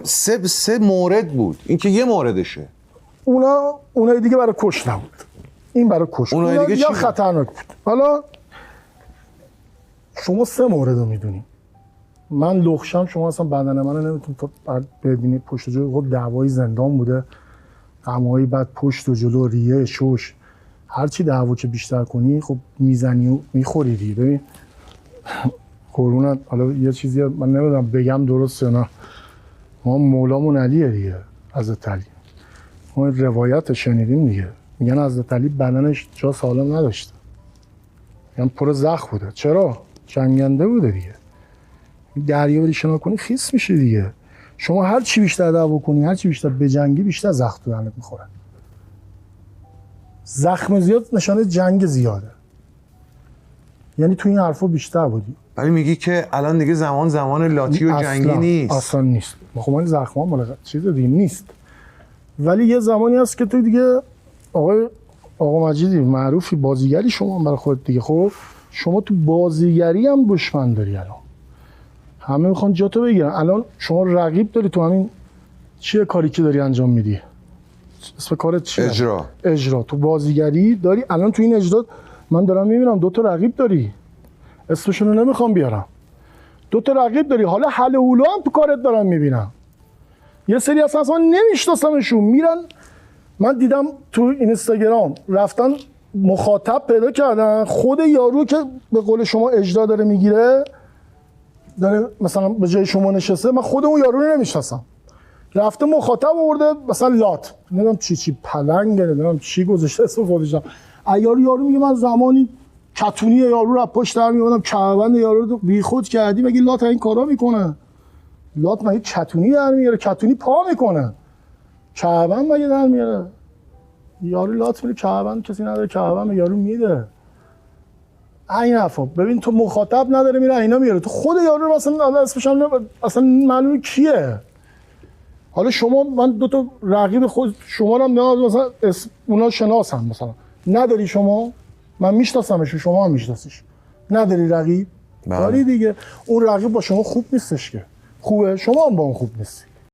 سه مورد بود، این که یه موردشه. اونای دیگه برای کش نبود، این برای کش. اونای دیگه یا خطرناک بود. حالا شما 3 مورد رو میدونی. من لخشم، شما اصلا بدن من رو نمیتونید ببینید. پشت و جلو خب دعوای زندان بوده، غمایی، بعد پشت و جلو، ریه، شش، هرچی دعوا که بیشتر کنی خب میزنی و میخوری دیگه. ببین قربونت، حالا یه چیزی من نمیدونم بگم درست یا نه، ما مولامون علیه دیگه، حضرت علی، ما روایت شنیدیم دیگه، میگن حضرت علی بدنش جا سالم نداشته، میگن پر زخم بوده. چرا؟ جنگنده بوده دیگه. دریا بری شنا کنی خیس میشه دیگه. شما هر چی بیشتر دعوا کنی، هر چی بیشتر بجنگی، بیشتر زخم تو بدنت میخوره. زخم زیاد نشانه جنگ زیاده. یعنی تو این حرفا بیشتر بودی. ولی میگی که الان دیگه زمان لاتی و جنگی نیست. اصلا نیست. خب من زخم‌ها مال چیز دیگه نیست. ولی یه زمانی هست که تو دیگه آقا مجیدی معروفی، بازیگری شما برای خودت دیگه. خب شما تو بازیگری هم دشمن داری الان. همه میخوان جاتو بگیرن. الان شما رقیب داری تو همین چیه کاری که داری انجام میدی؟ اسم کارت چیه؟ اجرا. تو بازیگری داری الان. تو این اجرا من دارم میبینم 2 تا رقیب داری، اسمشون رو نمیخوام بیارم. 2 تا رقیب داری. حالا حل و حوله هم تو کارت دارم میبینم. یه سری اصلا نمیشناسمشون، میرن. من دیدم تو اینستاگرام رفتن مخاطب پیدا کردن، خود یارو که به قول شما اجرا داره میگیره، داره مثلا به جای شما نشسته، من خود اون یارو رو نمیشناسم، رفته مخاطب آورده مثلا لات، نمیدونم چی پلنگه، نمیدونم چی گذاشته اسم خودشم. یارو میگه من زمانی کتونی یارو رو پشت در میوردم، کمربند یارو رو بیخود کردی. مگه لات این کارا میکنه؟ لات مگه کتونی در میاره؟ کتونی پا میکنه، کمربند مگه در میاره؟ یارو لات میره کمربند، کسی نداره کمربند یارو میده. این حرفا. ببین تو مخاطب نداره میره اینا میاره، تو خود یارو رو مثلا اسمش هم اصلا معلومه کیه. حالا شما، من 2 تا رقیب خود شما رو هم مثلا اونا شناسم مثلا نداری شما، من میشناسمش، شما هم میشناسیش، نداری رقیب؟ داری دیگه. اون رقیب با شما خوب نیستش که. خوبه شما هم با اون خوب نیستی.